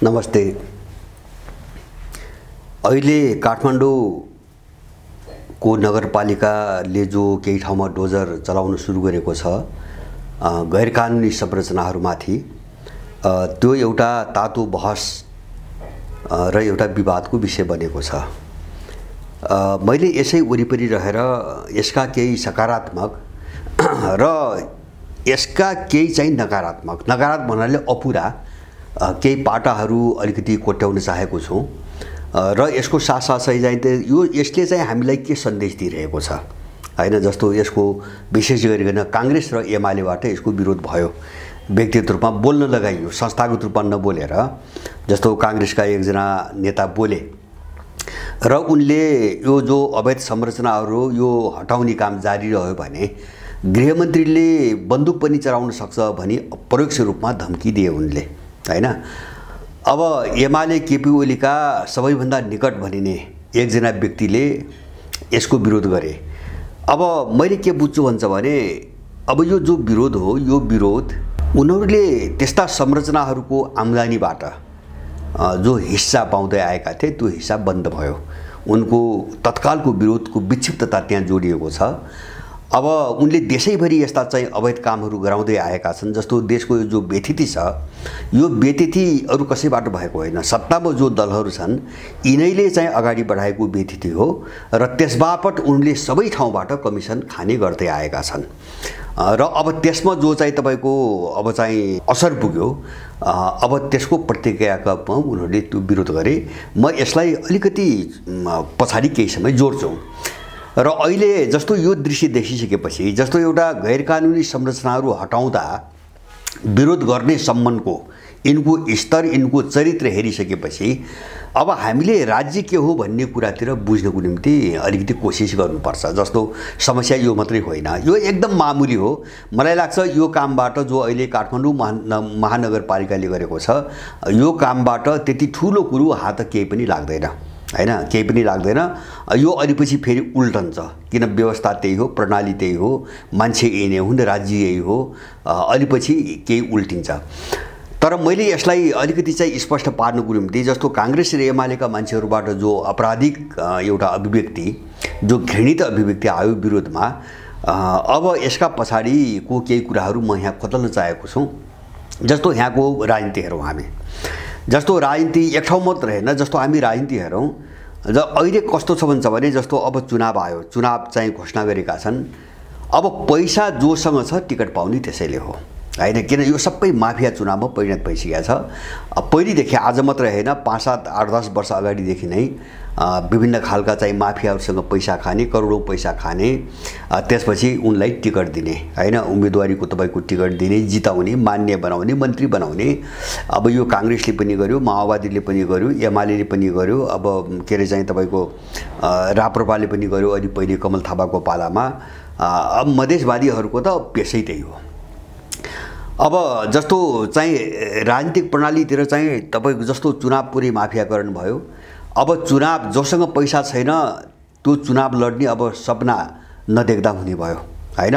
नमस्ते। अहिले काठमाडौँको नगरपालिकाले जो केही ठाउँमा डोजर चलाउन सुरु गरेको छ गैरकानुनी संरचनाहरूमाथि, त्यो एउटा तातो बहस र एउटा विवादको विषय बनेको छ। मैले यसै वरिपरि रहेर यसका केही सकारात्मक र यसका केही चाहिँ नकारात्मक भन्नाले अपुरा केही पाटाहरू अलिकति कोट्याउन चाहेको छु र यसको साथसाथै चाहिँ यसले चाहिँ हामीलाई के सन्देश दिइरहेको छ हैन। जस्तो यसको विशेष गरिकन कांग्रेस र एमालेबाट यसको विरोध भयो, व्यक्तिगत रूपमा बोल्न लगाइयो, संस्थागत रूपमा नबोलेर। जस्तो कांग्रेसका एकजना नेता बोले र उनले यो जो अवैध संरचनाहरू यो हटाउने काम जारी रह्यो भने गृहमन्त्रीले बन्दुक पनि चलाउन सक्छ भनी परोक्ष रूपमा धम्की दिए उनले हैन। अब एमाले केपी ओलीका सबैभन्दा निकट भनिने एकजना व्यक्तिले यसको विरोध गरे। अब मैले के बुझ्छु भन्छ भने अब यो जो विरोध हो, यो विरोध उनीहरूले त्यस्ता संरचनाहरूको आम्दानीबाट जो हिस्सा पाउँदै आएका थिए त्यो हिस्सा बन्द भयो। उनको तत्कालको विरोधको विक्षिप्तता त्यहाँ जोडिएको छ। अब उनले देशैभरि यस्ता चाहिँ अवैध कामहरू गराउँदै आएका छन्। जस्तो देशको यो जो व्यथिति छ, यो व्यथिति अरू कसैबाट भएको होइन, सत्तामा जो दलहरू छन् यिनैले चाहिँ अगाडि बढाएको व्यथिति हो र त्यसबापत उनले सबै ठाउँबाट कमिसन खाने गर्दै आएका छन्। र अब त्यसमा जो चाहिँ तपाईको अब चाहिँ असर पुग्यो, अब त्यसको प्रतिक्रियाका रूपमा उनीहरूले त्यो विरोध गरे। म यसलाई अलिकति पछाडि केही समय जोड्छु र अहिले जस्तो यो दृश्य देखिसकेपछि, जस्तो एउटा गैरकानुनी संरचनाहरू हटाउँदा विरोध गर्ने सम्मको यिनको स्तर, यिनको चरित्र हेरिसकेपछि अब हामीले राज्य के हो भन्ने कुरातिर बुझ्नको निम्ति अलिकति कोसिस गर्नुपर्छ। जस्तो समस्या यो मात्रै होइन, यो एकदम मामुली हो। मलाई लाग्छ यो कामबाट जो अहिले काठमाडौँ महानगरपालिकाले गरेको छ, यो कामबाट त्यति ठुलो कुरो हात केही पनि लाग्दैन हैन, केही पनि लाग्दैन। यो अलिपछि फेरि उल्टन्छ, किन व्यवस्था त्यही हो, प्रणाली त्यही हो, मान्छे यही नै हुन्, राज्य यही हो, अलिपछि केही उल्टिन्छ। तर मैले यसलाई अलिकति चाहिँ स्पष्ट पार्नको निम्ति जस्तो कांग्रेस र एमालेका मान्छेहरूबाट जो आपराधिक एउटा अभिव्यक्ति, जो घृणित अभिव्यक्ति आयो विरोधमा, अब यसका पछाडिको केही कुराहरू म यहाँ खोतल्न चाहेको छु। जस्तो यहाँको राजनीति हेरौँ हामी, जस्तो राजनीति एक ठाउँ मात्र होइन, जस्तो हामी राजनीति हेरौँ अहिले कस्तो छ भन्छ भने जस्तो अब चुनाव आयो, चुनाव चाहिँ घोषणा गरेका छन्। अब पैसा जोसँग छ टिकट पाउने त्यसैले हो हैन, किन यो सबै माफिया चुनावमा परिणत भइसकेको छ। पहिलेदेखि आज मात्र होइन, 5, 7, 8, 10 वर्ष अगाडिदेखि नै विभिन्न खालका चाहिँ माफियाहरूसँग पैसा खाने, करोडौँ पैसा खाने, त्यसपछि उनलाई टिकट दिने हैन, उम्मेदवारीको तपाईको टिकट दिने, जिताउने, मान्य बनाउने, मन्त्री बनाउने। अब यो कांग्रेसले पनि गर्यो, माओवादीले पनि गर्यो, एमालेले पनि गर्यो, अब के अरे चाहिँ तपाईको राप्रपाले पनि गर्यो, अनि पहिले कमल थापाको पालामा। अब मधेसवादीहरूको त पेसै त्यही हो। अब जस्तो चाहिँ राजनीतिक प्रणालीतिर चाहिँ तपाईको जस्तो चुनाव पुरै माफियाकरण भयो। अब चुनाव जोसँग पैसा छैन त्यो चुनाव लड्ने अब सपना नदेख्दा हुने भयो हैन।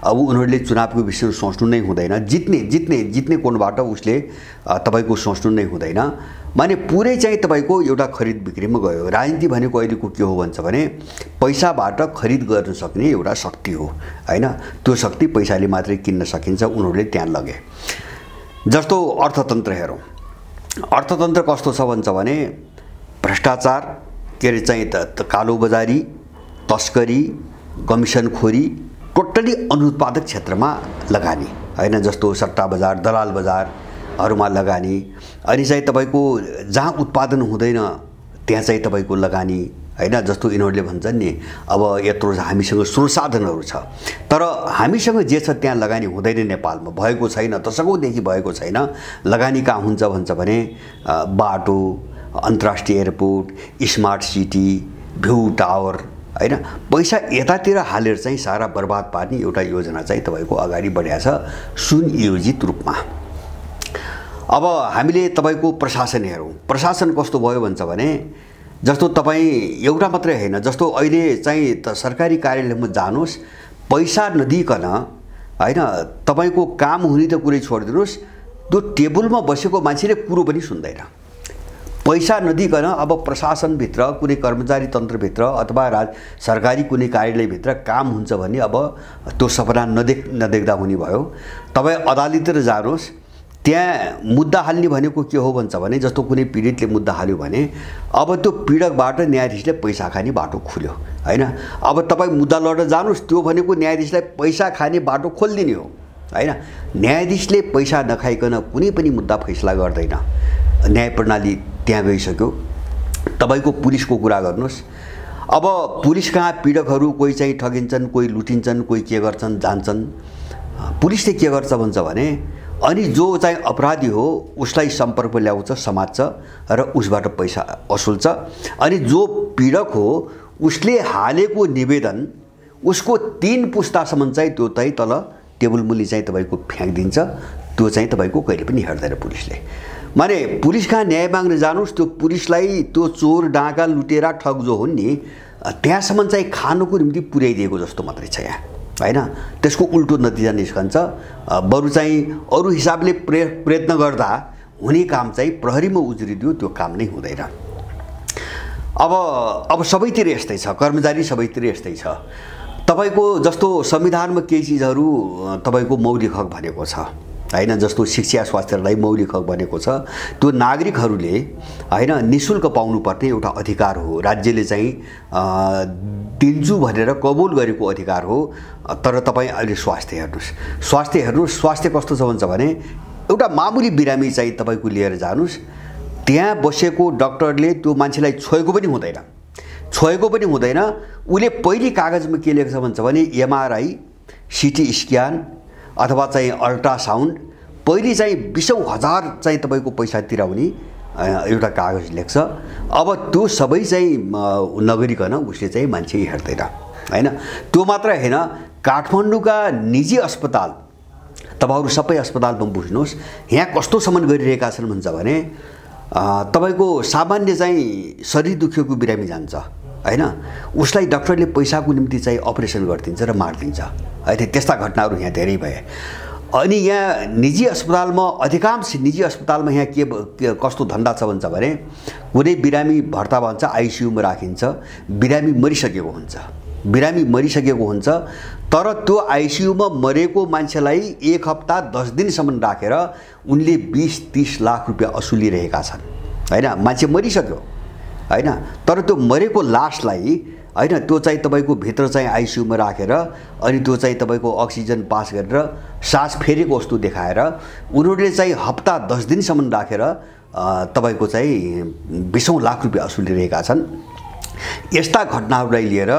अब उनीहरूले चुनावको विषयमा सोच्नु नै हुँदैन, जित्ने कोणबाट उसले तपाईको सोच्नु नै हुँदैन। माने पुरै चाहिँ तपाईको एउटा खरिद बिक्रीमा गयो। राजनीति भनेको अहिलेको के हो भन्छ भने पैसाबाट खरिद गर्न सक्ने एउटा शक्ति हो हैन। त्यो शक्ति पैसाले मात्रै किन्न सकिन्छ, उनीहरूले त्यहाँ लगे। जस्तो अर्थतन्त्र हेरौँ, अर्थतन्त्र कस्तो छ भन्छ भने भ्रष्टाचार, के अरे चाहिँ कालो बजारी, तस्करी, कमिसनखोरी, टोटली अनुत्पादक क्षेत्रमा लगानी हैन। जस्तो सट्टा बजार, दलाल बजारहरूमा लगानी, अनि चाहिँ तपाईको जहाँ उत्पादन हुँदैन त्यहाँ चाहिँ तपाईको लगानी हैन। जस्तो यिनीहरूले भन्छन् नि अब यत्रो हामीसँग स्रोत साधनहरू छ तर हामीसँग जे छ त्यहाँ लगानी हुँदैन, नेपालमा भएको छैन, दशकौँदेखि भएको छैन। लगानी कहाँ हुन्छ भन्छ भने बाटो, अन्तर्राष्ट्रिय airport, smart city, view tower हैन। पैसा यतातिर हालेर चाहिँ सारा बर्बाद पार्ने एउटा योजना चाहिँ तपाईको अगाडि बढेको छ सुनियोजित रूपमा। अब हामीले तपाईको प्रशासन हेरौँ, प्रशासन कस्तो भयो भन्छ भने जस्तो तपाईँ एउटा मात्रै हैन, जस्तो अहिले चाहिँ सरकारी कार्यालयमा जानुस्, पैसा नदिकन हैन तपाईको काम हुने त कुरै छोडिदिनुस्, त्यो टेबलमा बसेको मान्छेले कुरो पनि सुन्दैन। पैसा नदिकन अब प्रशासनभित्र कुनै कर्मचारी तन्त्रभित्र अथवा सरकारी कुनै कार्यालयभित्र काम हुन्छ भने अब त्यो सपना नदेख्दा हुने भयो। तपाईँ अदालततिर जानुहोस्, त्यहाँ मुद्दा हाल्ने भनेको के हो भन्छ भने जस्तो कुनै पीडितले मुद्दा हाल्यो भने अब त्यो पीडकबाट न्यायाधीशले पैसा खाने बाटो खुल्यो हैन। अब तपाईँ मुद्दा लडेर जानुहोस्, त्यो भनेको न्यायाधीशलाई पैसा खाने बाटो खोलिदिने हो हैन। न्यायाधीशले पैसा नखाइकन कुनै पनि मुद्दा फैसला गर्दैन। न्याय प्रणाली त्यहाँ गइसक्यो। तपाईको पुलिसको कुरा गर्नुहोस्, अब पुलिस कहाँ पीडकहरू कोही चाहिँ ठगिन्छन्, कोही लुटिन्छन्, कोही के गर्छन् जान्छन्। पुलिसले के गर्छ भन्छ भने अनि जो चाहिँ अपराधी हो उसलाई सम्पर्कमा ल्याउँछ, समात्छ र उसबाट पैसा असुल्छ। अनि जो पीडक हो उसले हालेको निवेदन उसको 3 पुस्तासम्म चाहिँ त्यो चाहिँ तल टेबल मुनि चाहिँ तपाईको फ्याँक्दिन्छ। त्यो चाहिँ तपाईको कहिले पनि हेर्दैन पुलिसले। माने पुलिस कहाँ न्याय माग्न जानुस्, त्यो पुलिसलाई त्यो चोर डाँका लुटेरा ठग जो हुन् नि त्यहाँसम्म चाहिँ खानुको निम्ति पुर्याइदिएको जस्तो मात्रै छ यहाँ हैन। त्यसको उल्टो नतिजा निस्कन्छ। बरु चाहिँ अरू हिसाबले प्रयत्न गर्दा हुने काम चाहिँ प्रहरीमा उजुरिदियो, त्यो काम नै हुँदैन। अब सबैतिर यस्तै छ, कर्मचारी सबैतिर यस्तै छ। तपाईको जस्तो संविधानमा केही चीजहरू तपाईको मौलिक हक भनेको छ हैन। जस्तो शिक्षा स्वास्थ्यलाई मौलिक हक भनेको छ। त्यो नागरिकहरूले हैन निशुल्क पाउनुपर्ने एउटा अधिकार हो। राज्यले चाहिँ दिन्छु भनेर कबुल गरेको अधिकार हो। तर तपाईँ अहिले स्वास्थ्य हेर्नुहोस्, स्वास्थ्य कस्तो छ भन्छ भने एउटा मामुली बिरामी चाहिँ तपाईको लिएर जानुस्, त्यहाँ बसेको डाक्टरले त्यो मान्छेलाई छोएको पनि हुँदैन। उसले पहिले कागजमा के लेख्छ भन्छ भने एमआरआई, सिटी स्क्यान अथवा चाहिँ अल्ट्रासाउन्ड पहिले चाहिँ 20,000 चाहिँ तपाईको पैसा तिराउने एउटा कागज लेख्छ। अब त्यो सबै चाहिँ नगरिकन उसले चाहिँ मान्छे हेर्दैन हैन। त्यो मात्र हैन, काठमाडौँका निजी अस्पताल तपाईहरु सबै अस्पतालमा बुझ्नुहोस् यहाँ कस्तोसम्म गरिरहेका छन् भन्छ भने तपाईको सामान्य चाहिँ शरीर दुखेको बिरामी जान्छ हैन, उसलाई डाक्टरले पैसाको निम्ति चाहिँ अपरेसन गरिदिन्छ र मार्दिन्छ हैन। त्यस्ता घटनाहरू यहाँ धेरै भए। अनि यहाँ निजी अस्पतालमा अधिकांश निजी अस्पतालमा यहाँ के कस्तो धन्दा छ भन्छ भने कुनै बिरामी भर्ता भन्छ आइसियुमा राखिन्छ, बिरामी मरिसकेको हुन्छ तर त्यो आइसियुमा मरेको मान्छेलाई 1 हप्ता 10 दिनसम्म राखेर उनले 20-30 लाख रुपैयाँ असुलिरहेका छन् हैन। मान्छे मरिसक्यो हैन, तर त्यो मरेको लासलाई हैन त्यो चाहिँ तपाईको भित्र चाहिँ आइसियुमा राखेर अनि त्यो चाहिँ तपाईको अक्सिजन पास गरेर सास फेरेको वस्तु देखाएर उनीहरूले चाहिँ हप्ता 10 दिनसम्म राखेर तपाईको चाहिँ 20 लाख रुपैयाँ असुलिरहेका छन्। यस्ता घटनाहरूलाई लिएर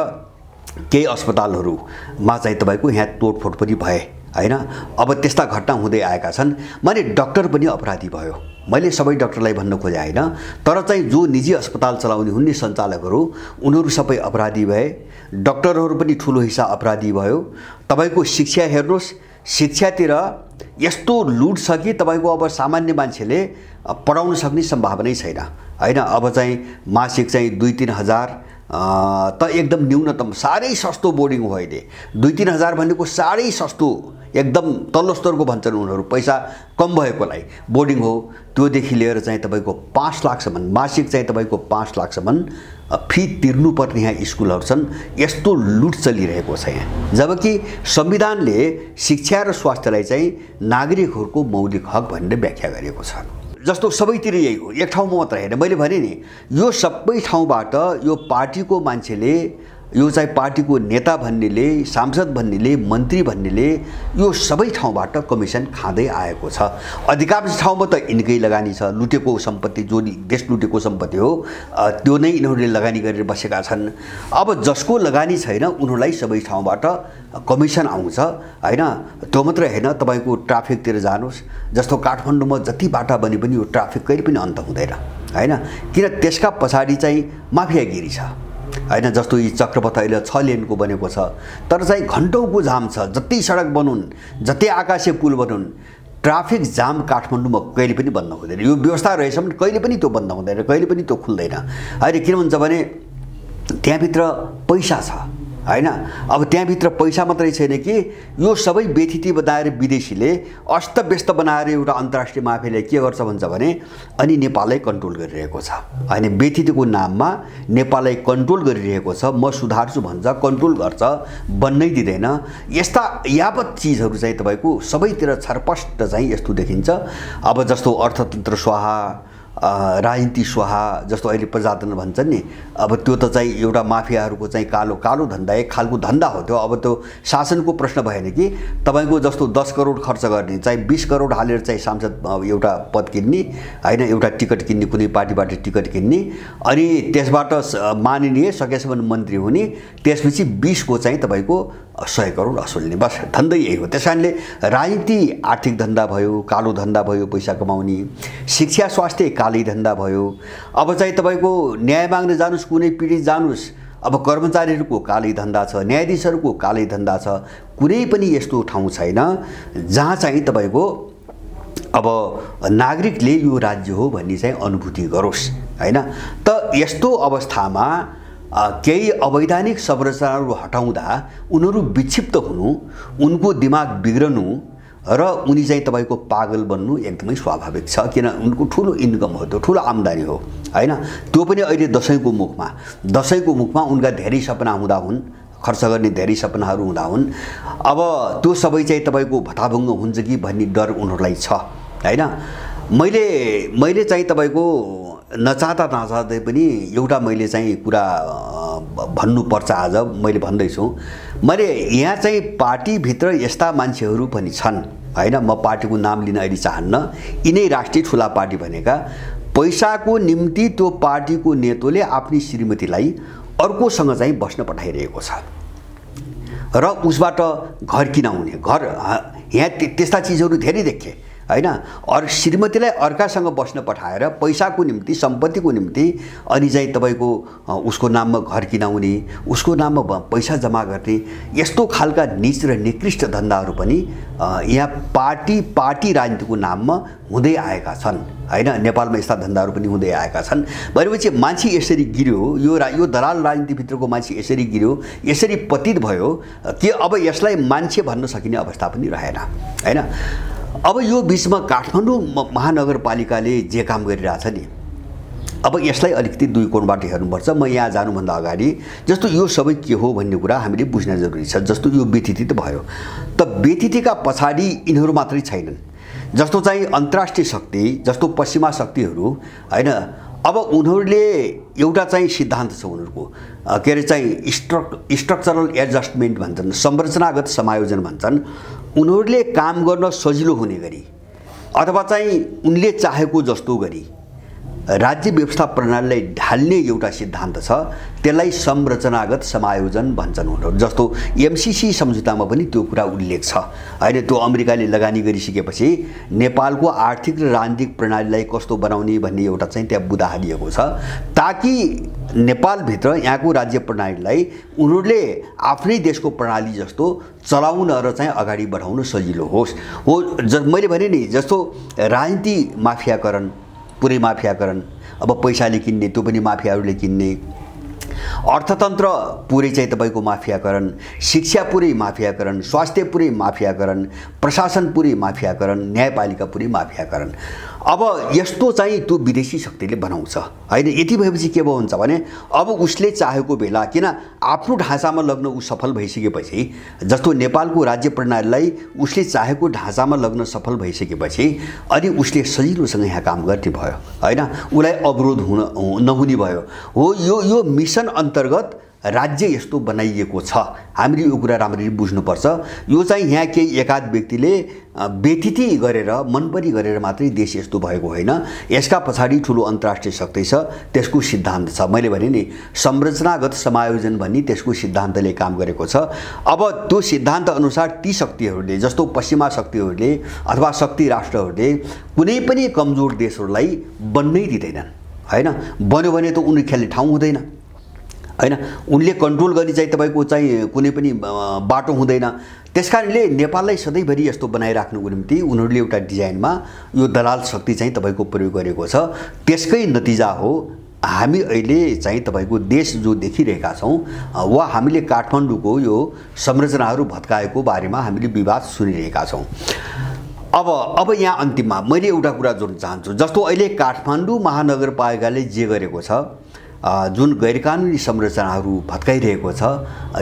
केही अस्पतालहरूमा चाहिँ तपाईको यहाँ तोडफोड पनि भए हैन। अब त्यस्ता घटना हुँदै आएका छन्। माने डाक्टर पनि अपराधी भयो। मैले सबै डाक्टरलाई भन्न खोजे हैन, तर चाहिँ जो निजी अस्पताल चलाउने हुन् नि सञ्चालकहरू उनीहरू सबै अपराधी भए। डाक्टरहरू पनि ठुलो हिस्सा अपराधी भयो। तपाईको शिक्षा हेर्नुहोस्, शिक्षातिर यस्तो लुट छ कि तपाईको अब सामान्य मान्छेले पढाउन सक्ने सम्भावनै छैन हैन। अब चाहिँ मासिक चाहिँ 2-3 हजार त एकदम न्यूनतम साह्रै सस्तो बोर्डिङ हो अहिले। 2-3 हजार भनेको साह्रै सस्तो एकदम तल्लो स्तरको भन्छन् उनीहरू, पैसा कम भएकोलाई बोर्डिङ हो। त्योदेखि लिएर चाहिँ तपाईको 5 लाखसम्म मासिक चाहिँ तपाईको 5 लाखसम्म फी तिर्नुपर्ने यहाँ स्कुलहरू छन्। यस्तो लुट चलिरहेको छ यहाँ, जबकि संविधानले शिक्षा र स्वास्थ्यलाई चाहिँ नागरिकहरूको मौलिक हक भनेर व्याख्या गरेको छ। जस्तो सबैतिर यही हो, एक ठाउँमा मात्र हैन। मैले भने नि यो सबै ठाउँबाट यो पार्टीको मान्छेले, यो चाहिँ पार्टीको नेता भन्नेले, सांसद भन्नेले, मन्त्री भन्नेले यो सबै ठाउँबाट कमिसन खाँदै आएको छ। अधिकांश ठाउँमा त यिनकै लगानी छ। लुटेको सम्पत्ति जो देश लुटेको सम्पत्ति हो त्यो नै यिनीहरूले लगानी गरेर बसेका छन्। अब जसको लगानी छैन उनीहरूलाई सबै ठाउँबाट कमिसन आउँछ हैन। त्यो मात्रै हैन, तपाईको ट्राफिकतिर जानुस्, जस्तो काठमाडौँमा जति बाटा बने पनि यो ट्राफिक कहिले पनि अन्त हुँदैन हैन। किन त्यसका पछाडि चाहिँ माफियागिरी छ हैन। जस्तो यी चक्रपथ अहिले 6 लेनको बनेको छ, तर चाहिँ घण्टौँको जाम छ। जति सडक बनुन्, जति आकाशे पुल बनुन्, ट्राफिक जाम काठमाडौँमा कहिले पनि बन्द हुँदैन। यो व्यवस्था रहेसम्म कहिले पनि त्यो बन्द हुँदैन, कहिले पनि त्यो खुल्दैन। अहिले किन भन्छ भने त्यहाँभित्र पैसा छ हैन। अब त्यहाँभित्र पैसा मात्रै छैन कि यो सबै व्यथिति बनाएर विदेशीले अस्तव्यस्त बनाएर एउटा अन्तर्राष्ट्रिय माफियाले के गर्छ भन्छ भने अनि नेपाललाई कन्ट्रोल गरिरहेको छ हैन। व्यथितिको नाममा नेपाललाई कन्ट्रोल गरिरहेको छ। म सुधार्छु भन्छ, कन्ट्रोल गर्छ, बन्नै दिँदैन। यस्ता यावत चिजहरू चाहिँ तपाईँको सबैतिर छरपष्ट चाहिँ यस्तो देखिन्छ। अब जस्तो अर्थतन्त्र स्वाहा, राजनीति स्वाहा, जस्तो अहिले प्रजातन्त्र भन्छन् नि, अब त्यो त चाहिँ एउटा माफियाहरूको चाहिँ कालो कालो धन्दा, एक खालको धन्दा हो त्यो। अब त्यो शासनको प्रश्न भएन कि तपाईँको जस्तो 10 करोड खर्च गर्ने, चाहिँ 20 करोड हालेर चाहिँ सांसद एउटा पद किन्ने हैन, एउटा टिकट किन्ने, कुनै पार्टीबाट टिकट किन्ने, अनि त्यसबाट माननीय सकेसम्म मन्त्री हुने, त्यसपछि 20 को चाहिँ तपाईँको 100 करोड असुल्ने, बस धन्दै यही हो। त्यस कारणले राजनीति आर्थिक धन्दा भयो, कालो धन्दा भयो पैसा कमाउने, शिक्षा स्वास्थ्य कालै धन्दा भयो। अब चाहिँ तपाईँको न्याय माग्न जानुस्, कुनै पीडित जानुस्, अब कर्मचारीहरूको कालै धन्दा छ, न्यायाधीशहरूको कालै धन्दा छ। कुनै पनि यस्तो ठाउँ छैन जहाँ चाहिँ तपाईँको अब नागरिकले यो राज्य हो भन्ने चाहिँ अनुभूति गरोस् हैन। त यस्तो अवस्थामा केही अवैधानिक संरचनाहरू हटाउँदा उनीहरू विक्षिप्त हुनु, उनको दिमाग बिग्रनु र उनी चाहिँ तपाईँको पागल बन्नु एकदमै स्वाभाविक छ। किन उनको ठुलो इन्कम हो, त्यो ठुलो आम्दानी हो हैन। त्यो पनि अहिले दसैँको मुखमा उनका धेरै सपना हुँदा हुन्, खर्च गर्ने धेरै सपनाहरू हुँदा हुन्। अब त्यो सबै चाहिँ तपाईँको भताभुङ्ग हुन्छ कि भन्ने डर उनीहरूलाई छ हैन। मैले चाहिँ तपाईँको नचाहँदै पनि एउटा मैले चाहिँ कुरा भन्नुपर्छ, आज मैले भन्दैछु। मैले यहाँ चाहिँ पार्टीभित्र यस्ता मान्छेहरू पनि छन् हैन, म पार्टीको नाम लिन अहिले चाहन्न, यिनै राष्ट्रिय ठुला पार्टी भनेका पैसाको निम्ति त्यो पार्टीको नेतोले आफ्नी श्रीमतीलाई अर्कोसँग चाहिँ बस्न पठाइरहेको छ र उसबाट घर किनाउने, घर यहाँ त्यस्ता चिजहरू धेरै देखे हैन। अरू श्रीमतीलाई अर्कासँग बस्न पठाएर पैसाको निम्ति, सम्पत्तिको निम्ति, अनि चाहिँ तपाईँको उसको नाममा घर किनाउने, उसको नाममा पैसा जम्मा गर्ने, यस्तो खालका नीच र निकृष्ट धन्दाहरू पनि यहाँ पार्टी राजनीतिको नाममा हुँदै आएका छन् हैन। नेपालमा यस्ता धन्दाहरू पनि हुँदै आएका छन्। भनेपछि मान्छे यसरी गिर्यो, यो दलाल राजनीतिभित्रको मान्छे यसरी गिर्यो, यसरी पतित भयो कि अब यसलाई मान्छे भन्न सकिने अवस्था पनि रहेन हैन। अब यो बिचमा काठमाडौँ महानगरपालिकाले जे काम गरिरहेछ नि, अब यसलाई अलिकति दुई कोणबाट हेर्नुपर्छ। म यहाँ जानुभन्दा अगाडि जस्तो यो सबै के हो भन्ने कुरा हामीले बुझ्न जरुरी छ। जस्तो यो व्यथिति त भयो, त व्यथितिका पछाडि यिनीहरू मात्रै छैनन्। जस्तो चाहिँ अन्तर्राष्ट्रिय शक्ति, जस्तो पश्चिमा शक्तिहरू हैन, अब उनीहरूले एउटा चाहिँ सिद्धान्त छ उनीहरूको, के अरे चाहिँ स्ट्रक्चरल एडजस्टमेन्ट भन्छन्, संरचनागत समायोजन भन्छन्। उनीहरूले काम गर्न सजिलो हुने गरी अथवा चाहिँ उनले चाहेको जस्तो गरी राज्य व्यवस्था प्रणालीलाई ढाल्ने एउटा सिद्धान्त छ, त्यसलाई संरचनागत समायोजन भन्छन् उनीहरू। जस्तो एमसीसी सम्झौतामा पनि त्यो कुरा उल्लेख छ हैन। त्यो अमेरिकाले लगानी गरिसकेपछि नेपालको आर्थिक र राजनीतिक प्रणालीलाई कस्तो बनाउने भन्ने एउटा चाहिँ त्यहाँ बुँदा हालिएको छ, ताकि नेपालभित्र यहाँको राज्य प्रणालीलाई उनीहरूले आफ्नै देशको प्रणाली जस्तो चलाउन र चाहिँ अगाडि बढाउन सजिलो होस्। मैले भने नि, जस्तो राजनीति माफियाकरण, पुरै माफियाकरण, अब पैसाले किन्ने, त्यो पनि माफियाहरूले किन्ने, अर्थतन्त्र पुरै चाहिँ तपाईँको माफियाकरण, शिक्षा पुरै माफियाकरण, स्वास्थ्य पुरै माफियाकरण, प्रशासन पुरै माफियाकरण, न्यायपालिका पुरै माफियाकरण। अब यस्तो चाहिँ त्यो विदेशी शक्तिले बनाउँछ हैन। यति भएपछि के भयो हुन्छ भने अब उसले चाहेको बेला, किन आफ्नो ढाँचामा लग्न उ सफल भइसकेपछि, जस्तो नेपालको राज्य प्रणालीलाई उसले चाहेको ढाँचामा लग्न सफल भइसकेपछि अनि उसले सजिलोसँग यहाँ काम गर्ने भयो हैन, उसलाई अवरोध नहुने भयो। हो यो मिसन अन्तर्गत राज्य यस्तो बनाइएको छ। हामीले यो कुरा राम्ररी बुझ्नुपर्छ। यो चाहिँ यहाँ केही एकाध व्यक्तिले व्यथिति गरेर, मनपरी गरेर मात्रै देश यस्तो भएको होइन। यसका पछाडि ठुलो अन्तर्राष्ट्रिय शक्ति छ, त्यसको सिद्धान्त छ। मैले भने नि, संरचनागत समायोजन भन्ने त्यसको सिद्धान्तले काम गरेको छ। अब त्यो सिद्धान्त अनुसार ती शक्तिहरूले, जस्तो पश्चिमा शक्तिहरूले अथवा शक्ति राष्ट्रहरूले कुनै पनि कमजोर देशहरूलाई बन्नै दिँदैनन् हैन। बन्यो भने त उनी खेल्ने ठाउँ हुँदैन हैन, उनले कन्ट्रोल गर्ने चाहिँ तपाईँको चाहिँ कुनै पनि बाटो हुँदैन। त्यसकारणले नेपाललाई सधैँभरि यस्तो बनाइराख्नुको निम्ति उनीहरूले एउटा डिजाइनमा यो दलाल शक्ति चाहिँ तपाईँको प्रयोग गरेको छ। त्यसकै नतिजा हो हामी अहिले चाहिँ तपाईको देश जो देखिरहेका छौं वा हामीले काठमाडौँको यो संरचनाहरू भत्काएको बारेमा हामीले विवाद सुनिरहेका छौं। अब यहाँ अन्तिममा मैले एउटा कुरा जोड्न चाहन्छु। जस्तो अहिले काठमाडौँ महानगरपालिकाले जे गरेको छ, जुन गैरकानुनी संरचनाहरू भत्काइरहेको छ,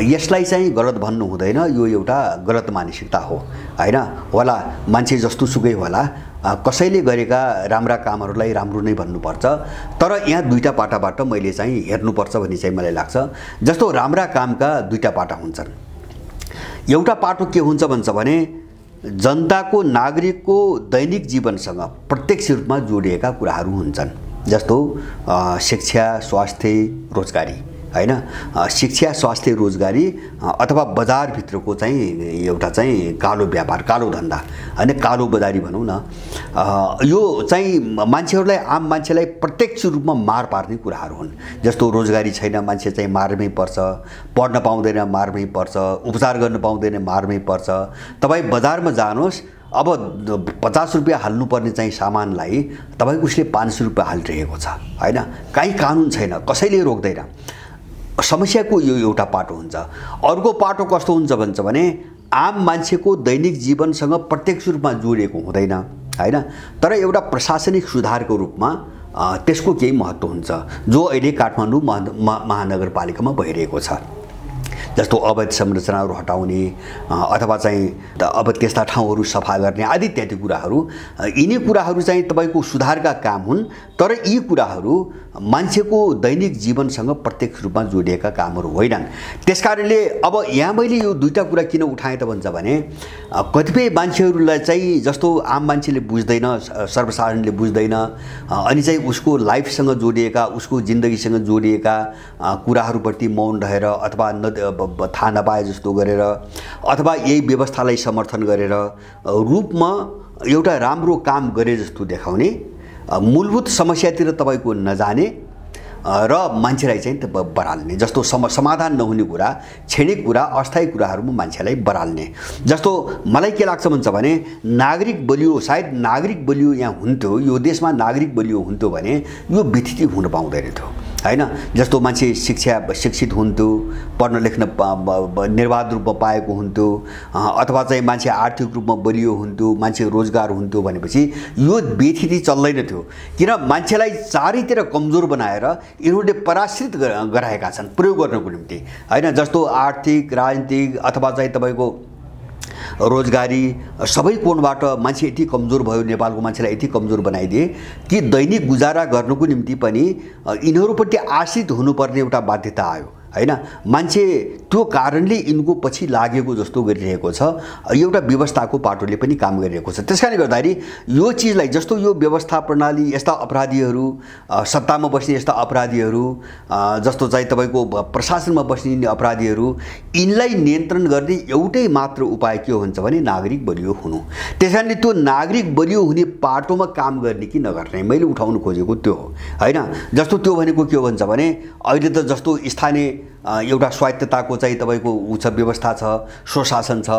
यसलाई चाहिँ गलत भन्नु हुँदैन। यो एउटा गलत मानसिकता हो हैन। होला मान्छे जस्तो सुकै होला, कसैले गरेका राम्रा कामहरूलाई राम्रो नै भन्नुपर्छ। तर यहाँ दुईटा पाटाबाट मैले चाहिँ हेर्नुपर्छ भन्ने चाहिँ मलाई लाग्छ। जस्तो राम्रा कामका दुईटा पाटा हुन्छन्। एउटा पाटो के हुन्छ भन्छ भने जनताको नागरिकको दैनिक जीवनसँग प्रत्यक्ष रूपमा जोडिएका कुराहरू हुन्छन्। जस्तो शिक्षा, स्वास्थ्य, रोजगारी हैन। शिक्षा, स्वास्थ्य, रोजगारी अथवा बजारभित्रको चाहिँ एउटा चाहिँ कालो व्यापार, कालो धन्दा हैन, कालो बजारी भनौँ न। यो चाहिँ मान्छेहरूलाई, आम मान्छेलाई प्रत्यक्ष रूपमा मार पार्ने कुराहरू हुन्। जस्तो रोजगारी छैन, मान्छे चाहिँ मारमै पर्छ, पढ्न पाउँदैन मारमै पर्छ, उपचार गर्न पाउँदैन मारमै पर्छ। तपाईँ बजारमा जानुहोस्, अब 50 रुपैयाँ हाल्नुपर्ने चाहिँ सामानलाई तपाईको उसले 500 रुपैयाँ हालिरहेको छ हैन। कहीँ कानुन छैन, कसैले रोक्दैन। समस्याको यो एउटा पाटो हुन्छ। अर्को पाटो कस्तो हुन्छ भन्छ भने आम मान्छेको दैनिक जीवनसँग प्रत्यक्ष रूपमा जोडिएको हुँदैन हैन। तर एउटा प्रशासनिक सुधारको रूपमा त्यसको केही महत्त्व हुन्छ, जो अहिले काठमाडौँ महानगरपालिकामा भइरहेको छ। जस्तो अवैध संरचनाहरू हटाउने अथवा चाहिँ अब त्यस्ता ठाउँहरू सफा गर्ने आदि इत्यादि कुराहरू, यिनी कुराहरू चाहिँ तपाईको सुधारका काम हुन्। तर यी कुराहरू मान्छेको दैनिक जीवनसँग प्रत्यक्ष रूपमा जोडिएका कामहरू होइनन्। त्यसकारणले अब यहाँ मैले यो दुईटा कुरा किन उठाएँ त भन्छ भने कतिपय मान्छेहरूलाई चाहिँ जस्तो आम मान्छेले बुझ्दैन, सर्वसाधारणले बुझ्दैन, अनि चाहिँ उसको लाइफसँग जोडिएका, उसको जिन्दगीसँग जोडिएका कुराहरूप्रति मौन रहेर अथवा थाहा नपाए जस्तो गरेर अथवा यही व्यवस्थालाई समर्थन गरेर रूपमा एउटा राम्रो काम गरे जस्तो देखाउने, मूलभूत समस्यातिर तपाईको नजाने र मान्छेलाई चाहिँ बराल्ने, जस्तो समाधान नहुने कुरा, क्षणिक कुरा, अस्थायी कुराहरूमा मान्छेलाई बराल्ने। जस्तो मलाई के लाग्छ भन्छ भने नागरिक बलियो, सायद नागरिक बलियो यहाँ हुन्थ्यो, यो देशमा नागरिक बलियो हुन्थ्यो भने यो विथिति हुन पाउँदैन थियो हैन। जस्तो मान्छे शिक्षित हुन्थ्यो, पढ्न लेख्न निर्वाध रूपमा पाएको हुन्थ्यो, अथवा चाहिँ मान्छे आर्थिक रूपमा बलियो हुन्थ्यो, मान्छे रोजगार हुन्थ्यो भनेपछि यो बेथिति चल्दैन थियो। किन मान्छेलाई चारैतिर कमजोर बनाएर यिनीहरूले पराश्रित गराएका छन् प्रयोग गर्नको निम्ति हैन। जस्तो आर्थिक, राजनीतिक अथवा चाहिँ तपाईको रोजगारी सबै कोणबाट मान्छे यति कमजोर भयो, नेपालको मान्छेलाई यति कमजोर बनाइदिए कि दैनिक गुजारा गर्नको निम्ति पनि यिनीहरूप्रति आश्रित हुनुपर्ने एउटा बाध्यता आयो हैन। मान्छे त्यो कारणले यिनको पछि लागेको जस्तो गरिरहेको छ। एउटा व्यवस्थाको पाटोले पनि काम गरिरहेको छ। त्यसकारणले गर्दाखेरि यो चिजलाई, जस्तो यो व्यवस्था प्रणाली, यस्ता अपराधीहरू, सत्तामा बस्ने यस्ता अपराधीहरू, जस्तो चाहिँ तपाईको प्रशासनमा बस्ने अपराधीहरू, यिनलाई नियन्त्रण गर्ने एउटै मात्र उपाय के हो भन्छ भने नागरिक बलियो हुनु। त्यसकारणले त्यो नागरिक बलियो हुने पाटोमा काम गर्ने कि नगर्ने मैले उठाउनु खोजेको त्यो हो हैन। जस्तो त्यो भनेको के हो भन्छ भने अहिले त जस्तो स्थानीय एउटा स्वायत्तताको चाहिँ तपाईको उच्च व्यवस्था छ, स्वशासन छ,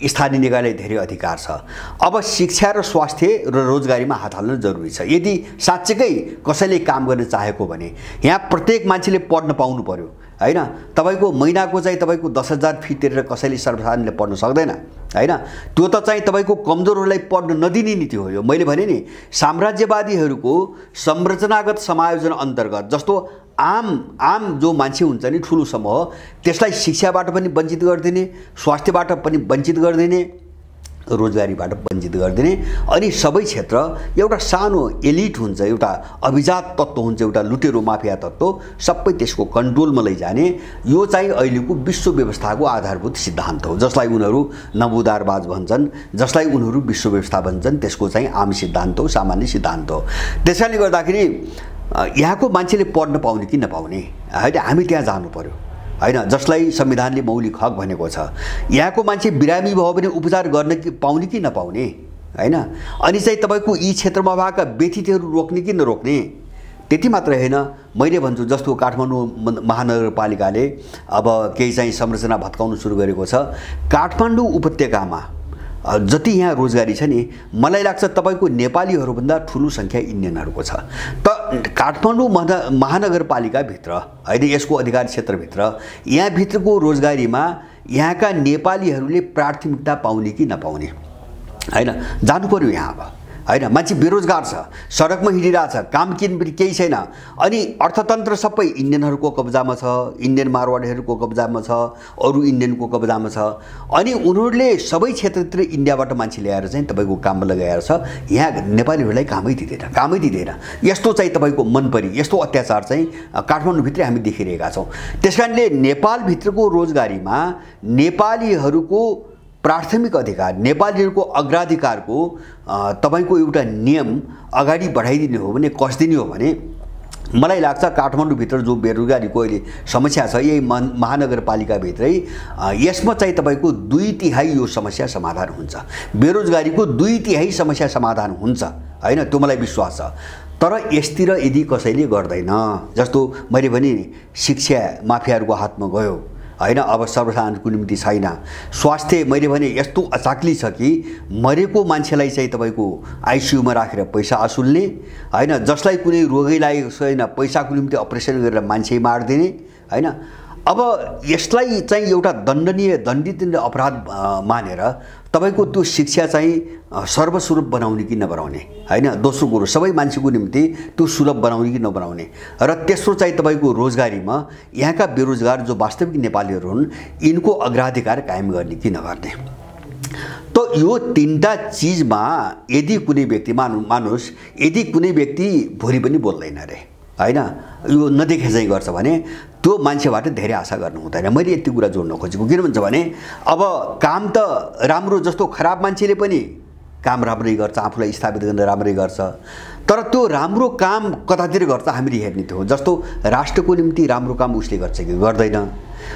स्थानीय निकायलाई धेरै अधिकार छ। अब शिक्षा र स्वास्थ्य र रोजगारीमा हात हाल्न जरुरी छ। यदि साँच्चैकै कसैले काम गर्न चाहेको भने यहाँ प्रत्येक मान्छेले पढ्न पाउनु पर्यो हैन। तपाईको महिनाको चाहिँ तपाईको 10,000 फी तिरेर कसैले सर्वसाधारणले पढ्न सक्दैन हैन। त्यो त चाहिँ तपाईको कमजोरहरूलाई पढ्न नदिने नीति हो। यो मैले भने नि साम्राज्यवादीहरूको संरचनागत समायोजन अन्तर्गत जस्तो आम जो मान्छे हुन्छ नि, ठुलो समूह, त्यसलाई शिक्षाबाट पनि वञ्चित गरिदिने, स्वास्थ्यबाट पनि वञ्चित गरिदिने, रोजगारीबाट वञ्चित गरिदिने, अनि सबै क्षेत्र एउटा सानो एलिट हुन्छ, एउटा अभिजात तत्त्व हुन्छ, एउटा लुटेरो माफिया तत्त्व, सबै त्यसको कन्ट्रोलमा लैजाने। यो चाहिँ अहिलेको विश्व व्यवस्थाको आधारभूत सिद्धान्त हो, जसलाई उनीहरू नवोदारवाद भन्छन्, जसलाई उनीहरू विश्व व्यवस्था भन्छन्। त्यसको चाहिँ आम सिद्धान्त हो, सामान्य सिद्धान्त हो। त्यसैले गर्दाखेरि यहाँको मान्छेले पढ्न पाउने कि नपाउने हैन, हामी त्यहाँ जानु पर्यो हैन, जसलाई संविधानले मौलिक हक भनेको छ। यहाँको मान्छे बिरामी भयो भने उपचार गर्न कि पाउने कि नपाउने हैन। अनि चाहिँ तपाईको यी क्षेत्रमा भएका व्यथितिहरू रोक्ने कि नरोक्ने, त्यति मात्र हैन। मैले भन्छु जस्तो काठमाडौँ महानगरपालिकाले अब केही चाहिँ संरचना भत्काउन सुरु गरेको छ। काठमाडौँ उपत्यकामा जति यहाँ रोजगारी छ नि मलाई लाग्छ तपाईको नेपालीहरूभन्दा ठुलो सङ्ख्या इन्डियनहरूको छ। त काठमाडौँ महानगरपालिका भित्र हैन यसको अधिकार क्षेत्रभित्र यहाँभित्रको रोजगारीमा यहाँका नेपालीहरूले प्राथमिकता पाउने कि नपाउने हैन जानु पर्यो यहाँ अब हैन। मान्छे बेरोजगार छ, सडकमा हिँडिरहेछ, काम केही छैन, अनि अर्थतन्त्र सबै इन्डियनहरूको कब्जामा छ, इन्डियन मारवाडीहरूको कब्जामा छ, अरू इन्डियनको कब्जामा छ, अनि उनीहरूले सबै क्षेत्रतिर इन्डियाबाट मान्छे ल्याएर चाहिँ तपाईको काममा लगाएर छ। यहाँ नेपालीहरूलाई कामै दिँदैन। यस्तो चाहिँ तपाईको मनपरी यस्तो अत्याचार चाहिँ काठमाडौँभित्रै हामी देखिरहेका छौँ। त्यसकारणले नेपालभित्रको रोजगारीमा नेपालीहरूको प्राथमिक अधिकार, नेपालीहरूको अग्राधिकारको तपाईको एउटा नियम अगाडि बढाइदिने हो भने, कस्दिने हो भने मलाई लाग्छ काठमाडौँभित्र जो बेरोजगारीको अहिले समस्या छ यही महानगरपालिकाभित्रै यसमा चाहिँ तपाईको 2/3 यो समस्या समाधान हुन्छ। बेरोजगारीको 2/3 समस्या समाधान हुन्छ हैन, त्यो मलाई विश्वास छ। तर यसतिर यदि कसैले गर्दैन, जस्तो मैले भने शिक्षा माफियाहरूको हातमा गयो हैन, अब सर्वसाधारणको निम्ति छैन। स्वास्थ्य मैले भने यस्तो अचाक्ली छ कि मरेको मान्छेलाई चाहिँ तपाईको आइसियुमा राखेर पैसा असुल्ने हैन, जसलाई कुनै रोगै लागेको छैन पैसाको निम्ति अपरेसन गरेर मान्छे मारिदिने हैन। अब यसलाई चाहिँ एउटा दण्डित अपराध मानेर तपाईको त्यो शिक्षा चाहिँ सर्वसुलभ बनाउने कि नबनाउने हैन। दोस्रो कुरो सबै मान्छेको निम्ति त्यो सुलभ बनाउने कि नबनाउने, र तेस्रो चाहिँ तपाईको रोजगारीमा यहाँका बेरोजगार जो वास्तविक नेपालीहरू हुन् यिनको अग्राधिकार कायम गर्ने कि नगर्ने। तो यो तीनटा चीजमा यदि कुनै व्यक्ति मानुस यदि कुनै व्यक्ति भोलि पनि बोल्दैन रे हैन, यो नदेखे चाहिँ गर्छ भने त्यो मान्छेबाट धेरै आशा गर्नु हुँदैन। मैले यति कुरा जोड्न खोजेको किन भन्छ भने अब काम त राम्रो, जस्तो खराब मान्छेले पनि काम राम्रै गर्छ, आफूलाई स्थापित गर्न राम्रै गर्छ, तर त्यो राम्रो काम कतातिर गर्छ हामीले हेर्ने थियो। जस्तो राष्ट्रको निम्ति राम्रो काम उसले गर्छ कि गर्दैन,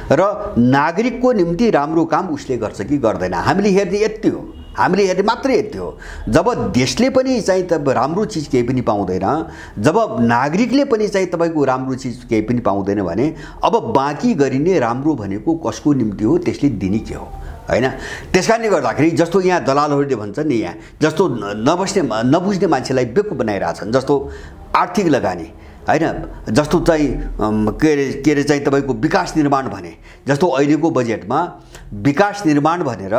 र नागरिकको निम्ति राम्रो काम उसले गर्छ कि गर्दैन, हामीले हेर्ने यति हो। हामीले हेर्ने मात्रै यति हो। जब देशले पनि चाहिँ तब राम्रो चीज केही पनि पाउँदैन, जब नागरिकले पनि चाहिँ तपाईको राम्रो चीज केही पनि पाउँदैन भने अब बाँकी गरिने राम्रो भनेको कसको निम्ति हो, त्यसले दिने के हो हैन। त्यसकारणले गर्दाखेरि जस्तो यहाँ दलालहरूले भन्छन् नि, यहाँ जस्तो नबुझ्ने मान्छेलाई बेवकुफ बनाइरहेछन्। जस्तो आर्थिक लगानी हैन, जस्तो चाहिँ के अरे चाहिँ तपाईको विकास निर्माण भने, जस्तो अहिलेको बजेटमा विकास निर्माण भनेर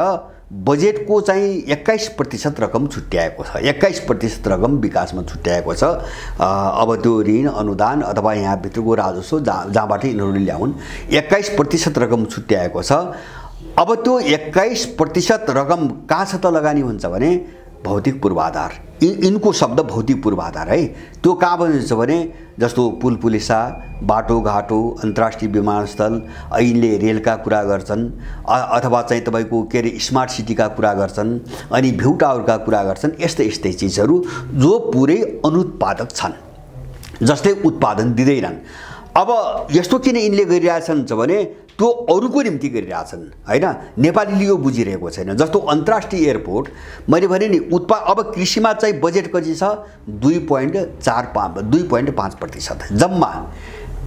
बजेटको चाहिँ 21% रकम छुट्याएको छ। 21% रकम विकासमा छुट्याएको छ। अब त्यो ऋण अनुदान अथवा यहाँ भित्रको राजस्व जहाँबाट यिनीहरूले ल्याउन् 21% रकम छुट्याएको छ। अब त्यो 21% रकम कहाँ छ त लगानी हुन्छ भने भौतिक पूर्वाधार, यिनको शब्द भौतिक पूर्वाधार है। त्यो कहाँ बनिन्छ भने जस्तो पुल पुलिसा, बाटोघाटो, अन्तर्राष्ट्रिय विमानस्थल, यिनले रेलका कुरा गर्छन्, अथवा चाहिँ तपाईको के अरे स्मार्ट सिटीका कुरा गर्छन्, अनि भ्यू टावरका कुरा गर्छन्। यस्तै चिजहरू जो पुरै अनुत्पादक छन्, जसले उत्पादन दिँदैनन्। अब यस्तो किन यिनले गरिरहेछन् भने त्यो अरूको निम्ति गरिरहेछन् हैन, नेपालीले यो बुझिरहेको छैन। जस्तो अन्तर्राष्ट्रिय एयरपोर्ट मैले भने नि अब कृषिमा चाहिँ बजेट कति छ 2.5% जम्मा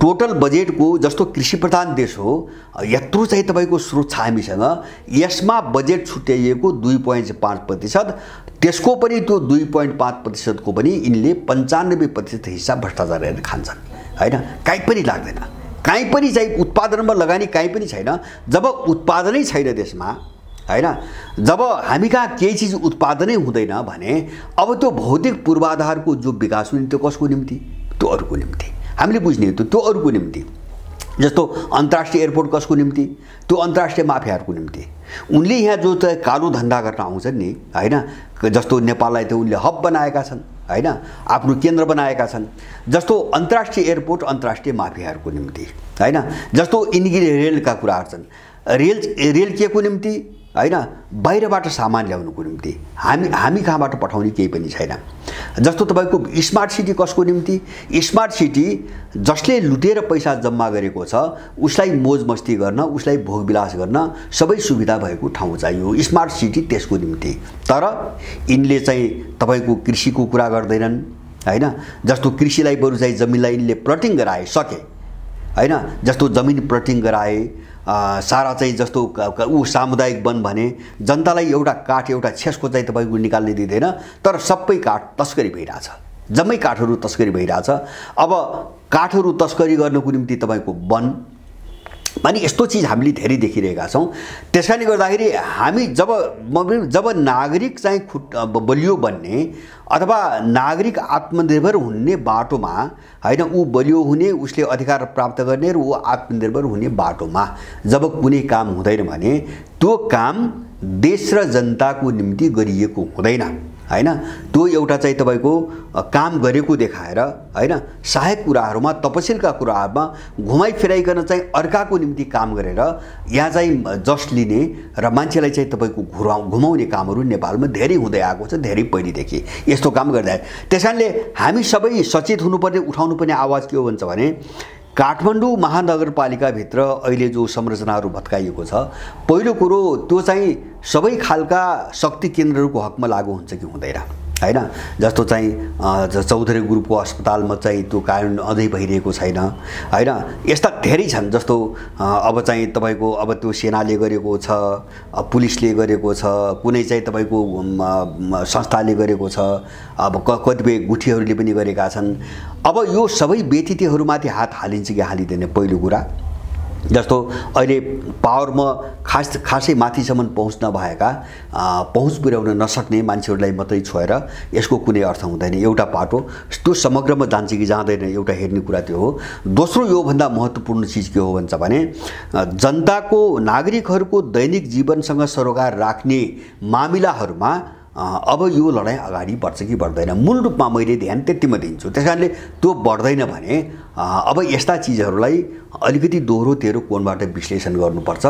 टोटल बजेटको। जस्तो कृषि प्रधान देश हो, यत्रो चाहिँ तपाईको स्रोत छ हामीसँग, यसमा बजेट छुट्याइएको 2.5%, त्यसको पनि त्यो 2.5% को पनि यिनले 95% हिस्सा भ्रष्टाचार गरेर खान्छन् हैन। कहीँ पनि लाग्दैन, कहीँ पनि चाहिँ उत्पादनमा लगानी कहीँ पनि छैन। जब उत्पादनै छैन देशमा हैन, जब हामी कहाँ केही चिज उत्पादनै हुँदैन भने अब त्यो भौतिक पूर्वाधारको जो विकास हुने त्यो कसको निम्ति, त्यो अरूको निम्ति। हामीले बुझ्ने त्यो अरूको निम्ति। जस्तो अन्तर्राष्ट्रिय एयरपोर्ट कसको निम्ति, त्यो अन्तर्राष्ट्रिय माफियाहरूको निम्ति। उनले यहाँ जो चाहिँ कालो धन्दा गर्न आउँछन् नि हैन, जस्तो नेपाललाई त उनले हब बनाएका छन् हैन, आफ्नो केन्द्र बनाएका छन्। जस्तो अन्तर्राष्ट्रिय एयरपोर्ट अन्तर्राष्ट्रिय माफियाहरूको निम्ति हैन। जस्तो यिनले रेलका कुरा गर्छन्, रेल के को निम्ति हैन, बाहिरबाट सामान ल्याउनुको निम्ति। हामी कहाँबाट पठाउने केही पनि छैन। जस्तो तपाईको स्मार्ट सिटी कसको निम्ति, स्मार्ट सिटी जसले लुटेर पैसा जम्मा गरेको छ उसलाई मोज मस्ती गर्न, उसलाई भोगविलास गर्न सबै सुविधा भएको ठाउँ चाहियो, स्मार्ट सिटी त्यसको निम्ति। तर यिनले चाहिँ तपाईको कृषिको कुरा गर्दैनन् हैन। जस्तो कृषिलाई बरु चाहिँ जमिनलाई यिनले प्लटिङ गराए सके हैन। जस्तो जमिन प्लटिङ गराए, सारा चाहिँ जस्तो ऊ सामुदायिक वन भने जनतालाई एउटा काठ एउटा छेसको चाहिँ तपाईँको निकाल्ने दिँदैन, तर सबै काठ तस्करी भइरहेछ, जम्मै काठहरू तस्करी भइरहेछ। अब काठहरू तस्करी गर्नको निम्ति तपाईँको वन अनि यस्तो चिज हामीले धेरै देखिरहेका छौँ। त्यसकारणले गर्दाखेरि हामी जब नागरिक चाहिँ बलियो बन्ने अथवा नागरिक आत्मनिर्भर हुने बाटोमा हैन, ऊ बलियो हुने, उसले अधिकार प्राप्त गर्ने र ऊ आत्मनिर्भर हुने बाटोमा जब कुनै काम हुँदैन भने त्यो काम देश र जनताको निम्ति गरिएको हुँदैन हैन। त्यो एउटा चाहिँ तपाईँको काम गरेको देखाएर हैन, सहायक कुराहरूमा तपसिलका कुराहरूमा घुमाइ फिराइकन चाहिँ अर्काको निम्ति काम गरेर यहाँ चाहिँ जस्ट लिने र मान्छेलाई चाहिँ तपाईँको घुमाउने कामहरू नेपालमा धेरै हुँदै आएको छ, धेरै पहिलेदेखि यस्तो काम गर्दा। त्यसकारणले हामी सबै सचेत हुनुपर्ने, उठाउनुपर्ने आवाज के हो भन्छ भने काठमाडौँ महानगरपालिकाभित्र अहिले जो संरचनाहरू भत्काइएको छ, पहिलो कुरो त्यो चाहिँ सबै खालका शक्ति केन्द्रहरूको हकमा लागू हुन्छ कि हुँदैन हैन। जस्तो चाहिँ चौधरी ग्रुपको अस्पतालमा चाहिँ त्यो कार्यान्वयन अझै भइरहेको छैन हैन। यस्ता धेरै छन्, जस्तो अब चाहिँ तपाईँको अब त्यो सेनाले गरेको छ, पुलिसले गरेको छ, कुनै चाहिँ तपाईँको संस्थाले गरेको छ, अब कतिपय गुठीहरूले पनि गरेका छन्। अब यो सबै व्यतिथिहरूमाथि हात हालिन्छ कि हालिँदैन पहिलो कुरा। जस्तो अहिले पावरमा खासै माथिसम्म पहुँच नभएका, पहुँच पुर्याउन नसक्ने मान्छेहरूलाई मात्रै छोएर यसको कुनै अर्थ हुँदैन। एउटा पाटो त्यो समग्रमा जान्छ कि जाँदैन, एउटा हेर्ने कुरा त्यो हो। दोस्रो योभन्दा महत्त्वपूर्ण चिज के हो भन्छ भने जनताको नागरिकहरूको दैनिक जीवनसँग सरोकार राख्ने मामिलाहरूमा अब यो लडाइँ अगाडि बढ्छ कि बढ्दैन, मूल रूपमा मैले ध्यान त्यतिमा दिन्छु। त्यसकारणले त्यो बढ्दैन भने अब यस्ता चिजहरूलाई अलिकति दोहोरो तेह्रो कोणबाट विश्लेषण गर्नुपर्छ।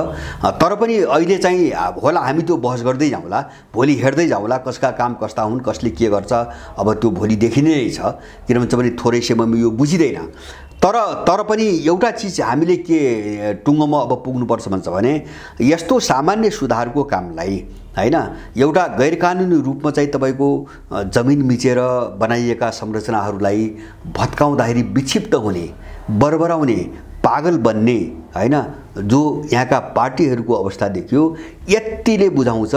तर पनि अहिले चाहिँ होला हामी त्यो बहस गर्दै जाउँला, भोलि हेर्दै जाउँला कसका काम कस्ता हुन्, कसले के गर्छ, अब त्यो भोलि देखिने नै छ, किन भन्छ भने थोरै समयमा यो बुझिँदैन। तर पनि एउटा चिज हामीले के टुङ्गोमा अब पुग्नुपर्छ भन्छ भने यस्तो सामान्य सुधारको कामलाई हैन, एउटा गैरकानुनी रूपमा चाहिँ तपाईँको जमिन मिचेर बनाइएका संरचनाहरूलाई भत्काउँदाखेरि विक्षिप्त हुने, बरबराउने, पागल बन्ने हैन, जो यहाँका पार्टीहरूको अवस्था देखियो, यतिले बुझाउँछ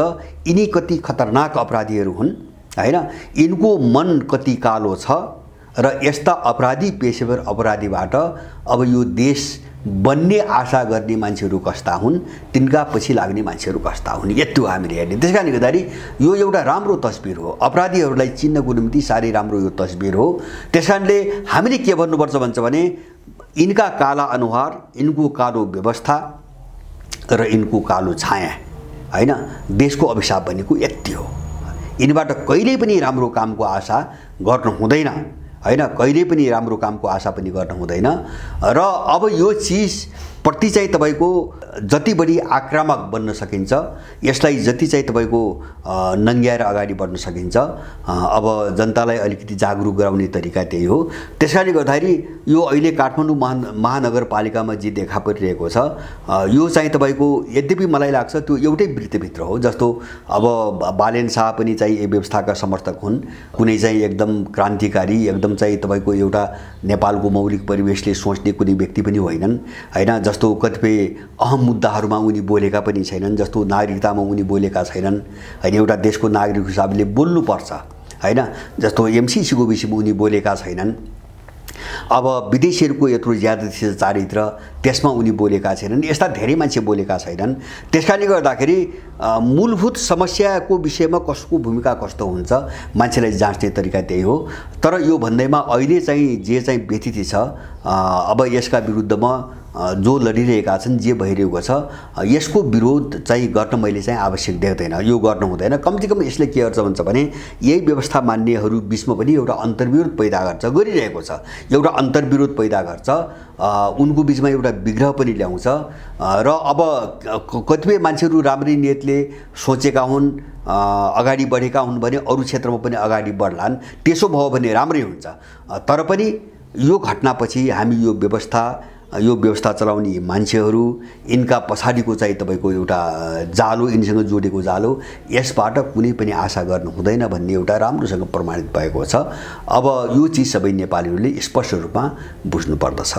यिनी कति खतरनाक अपराधीहरू हुन् हैन, यिनको मन कति कालो छ र यस्ता अपराधी पेशेवर अपराधीबाट अब यो देश बन्ने आशा गर्ने मान्छेहरू कस्ता हुन्, तिनका पछि लाग्ने मान्छेहरू कस्ता हुन्, यति हो हामीले हेर्ने। त्यसकारणले गर्दाखेरि यो एउटा राम्रो तस्बिर हो, अपराधीहरूलाई चिन्नको निम्ति साह्रै राम्रो यो तस्बिर हो। त्यसकारणले हामीले के भन्नुपर्छ भन्छ भने यिनका काला अनुहार, यिनको कालो व्यवस्था र यिनको कालो छाया हैन, देशको अभिशाप भनेको यति हो। यिनीबाट कहिल्यै पनि राम्रो कामको आशा गर्न हुँदैन हैन, कहिल्यै पनि राम्रो कामको आशा पनि गर्न हुँदैन। र अब यो चिज प्रति चाहिँ तपाईँको जति बढी आक्रामक बन्न सकिन्छ, यसलाई जति चाहिँ तपाईँको नङ्ग्याएर अगाडि बढ्न सकिन्छ, अब जनतालाई अलिकति जागरुक गराउने तरिका त्यही हो। त्यसकारणले गर्दाखेरि यो अहिले काठमाडौँ महानगरपालिकामा जे देखा परिरहेको छ, यो चाहिँ तपाईँको यद्यपि मलाई लाग्छ त्यो एउटै वृत्तभित्र हो। जस्तो अब बालेन शाह पनि चाहिँ यो व्यवस्थाका समर्थक हुन्, कुनै चाहिँ एकदम क्रान्तिकारी, एकदम चाहिँ तपाईँको एउटा नेपालको मौलिक परिवेशले सोच्ने कुनै व्यक्ति पनि होइनन् हैन। जस्तो कतिपय अहम मुद्दाहरूमा उनी बोलेका पनि छैनन्, जस्तो नागरिकतामा उनी बोलेका छैनन् हैन, एउटा देशको नागरिक हिसाबले बोल्नुपर्छ हैन, जस्तो एमसीसीको विषयमा उनी बोलेका छैनन्। अब विदेशीहरूको यत्रो ज्यादा चारित्र त्यसमा उनी बोलेका छैनन्, यस्ता धेरै मान्छे बोलेका छैनन्। त्यसकारणले गर्दाखेरि मूलभूत समस्याको विषयमा कसको भूमिका कस्तो हुन्छ मान्छेलाई जाँच्ने तरिका त्यही हो। तर यो भन्दैमा अहिले चाहिँ जे चाहिँ व्यतिथि छ, अब यसका विरुद्धमा जो लडिरहेका छन्, जे भइरहेको छ, यसको विरोध चाहिँ गर्न मैले चाहिँ आवश्यक देख्दैन, यो गर्न हुँदैन। कमतीकम यसले के गर्छ भन्छ भने यही व्यवस्था मान्नेहरू बिचमा पनि एउटा अन्तर्विरोध पैदा गर्छ, गरिरहेको छ, एउटा अन्तर्विरोध पैदा गर्छ, उनको बिचमा एउटा विग्रह पनि ल्याउँछ। र अब कतिपय मान्छेहरू राम्रै नियतले सोचेका हुन्, अगाडि बढेका हुन् भने अरू क्षेत्रमा पनि अगाडि बढ्लान्, त्यसो भयो भने राम्रै हुन्छ। तर पनि यो घटनापछि हामी यो व्यवस्था चलाउने मान्छेहरू, यिनका पछाडिको चाहिँ तपाईँको एउटा जालो, यिनीसँग जोडेको जालो, यसबाट कुनै पनि आशा गर्नु हुँदैन भन्ने एउटा राम्रोसँग प्रमाणित भएको छ। अब यो चिज सबै नेपालीहरूले स्पष्ट रूपमा बुझ्नुपर्दछ।